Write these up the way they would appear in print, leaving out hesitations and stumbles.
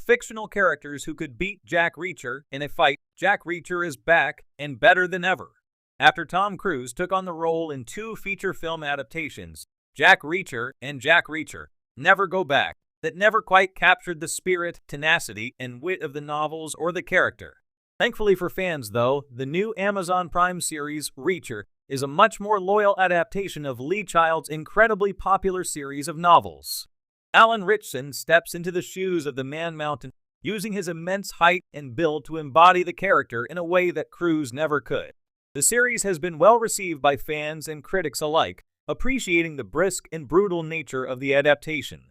fictional characters who could beat Jack Reacher in a fight. Jack Reacher is back and better than ever. After Tom Cruise took on the role in 2 feature film adaptations, Jack Reacher and Jack Reacher, Never Go Back, that never quite captured the spirit, tenacity, and wit of the novels or the character. Thankfully for fans, though, the new Amazon Prime series, Reacher, is a much more loyal adaptation of Lee Child's incredibly popular series of novels. Alan Ritchson steps into the shoes of the Man Mountain, using his immense height and build to embody the character in a way that Cruise never could. The series has been well received by fans and critics alike, appreciating the brisk and brutal nature of the adaptation.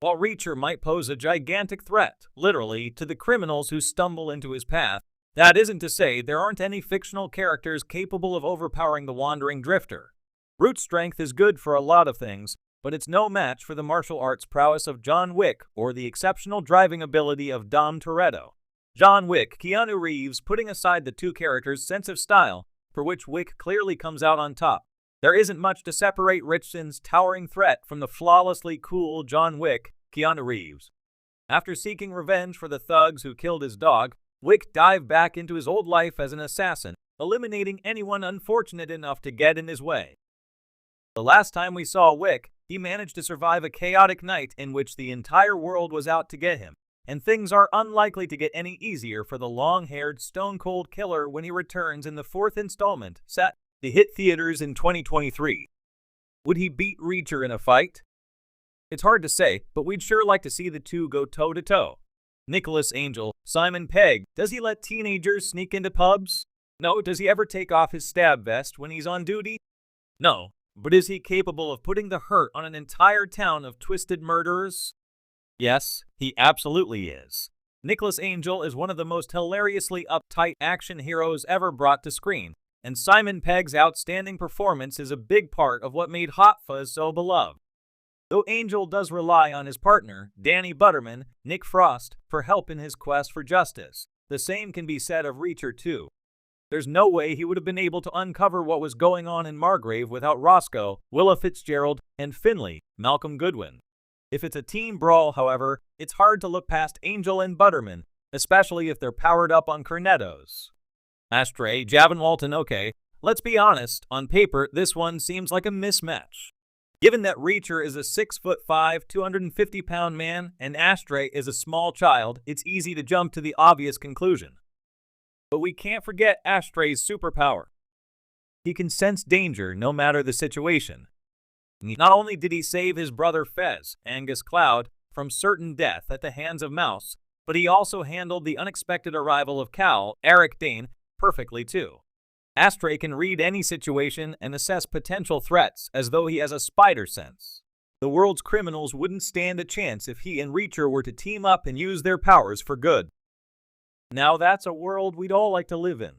While Reacher might pose a gigantic threat, literally, to the criminals who stumble into his path, that isn't to say there aren't any fictional characters capable of overpowering the wandering drifter. Brute strength is good for a lot of things, but it's no match for the martial arts prowess of John Wick or the exceptional driving ability of Dom Toretto. John Wick, Keanu Reeves, putting aside the 2 characters' sense of style, for which Wick clearly comes out on top. There isn't much to separate Ritchson's towering threat from the flawlessly cool John Wick, Keanu Reeves. After seeking revenge for the thugs who killed his dog, Wick dived back into his old life as an assassin, eliminating anyone unfortunate enough to get in his way. The last time we saw Wick, he managed to survive a chaotic night in which the entire world was out to get him, and things are unlikely to get any easier for the long-haired stone-cold killer when he returns in the 4th installment, set to hit theaters in 2023. Would he beat Reacher in a fight? It's hard to say, but we'd sure like to see the 2 go toe-to-toe. Nicholas Angel, Simon Pegg, does he let teenagers sneak into pubs? No. Does he ever take off his stab vest when he's on duty? No. But is he capable of putting the hurt on an entire town of twisted murderers? Yes, he absolutely is. Nicholas Angel is one of the most hilariously uptight action heroes ever brought to screen, and Simon Pegg's outstanding performance is a big part of what made Hot Fuzz so beloved. Though Angel does rely on his partner, Danny Butterman, Nick Frost, for help in his quest for justice, the same can be said of Reacher too. There's no way he would have been able to uncover what was going on in Margrave without Roscoe, Willa Fitzgerald, and Finley, Malcolm Goodwin. If it's a team brawl, however, it's hard to look past Angel and Butterman, especially if they're powered up on cornettos. Ashtray, Javon Walton, okay, let's be honest, on paper this one seems like a mismatch. Given that Reacher is a 6'5", 250-pound man and Ashtray is a small child, it's easy to jump to the obvious conclusion. But we can't forget Ashtray's superpower. He can sense danger no matter the situation. Not only did he save his brother Fez, Angus Cloud, from certain death at the hands of Mouse, but he also handled the unexpected arrival of Cal, Eric Dane, perfectly too. Ashtray can read any situation and assess potential threats as though he has a spider sense. The world's criminals wouldn't stand a chance if he and Reacher were to team up and use their powers for good. Now that's a world we'd all like to live in.